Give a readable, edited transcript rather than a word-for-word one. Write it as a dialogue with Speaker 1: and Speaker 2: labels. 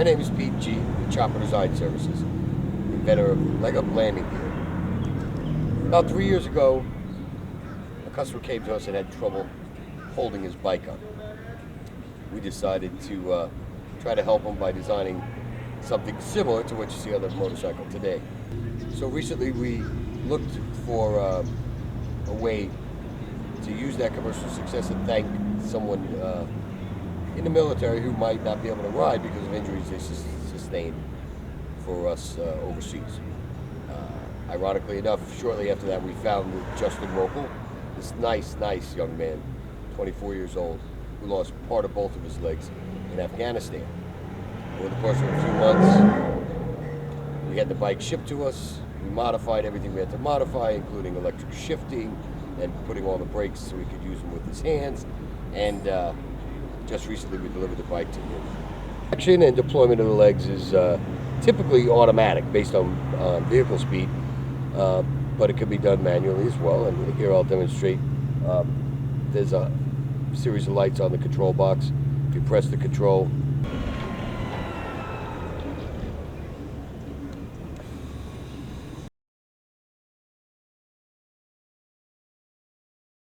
Speaker 1: name is Pete G, with Chopper Design Services, inventor of Legup landing gear. About 3 years ago, a customer came to us and had trouble holding his bike up. We decided to try to help him by designing something similar to what you see on the motorcycle today. So recently we looked for a way to use that commercial success and thank someone in the military who might not be able to ride because of injuries they sustained for us overseas. Ironically enough, shortly after that we found Justin Rokel, this nice young man, 24 years old, who lost part of both of his legs in Afghanistan. Over the course of a few months, we had the bike shipped to us. We modified everything we had to modify, including electric shifting and putting all the brakes so we could use them with his hands. And just recently we delivered the bike to him. Action and deployment of the legs is typically automatic based on vehicle speed, but it can be done manually as well. And here I'll demonstrate. There's a series of lights on the control box. If you press the control,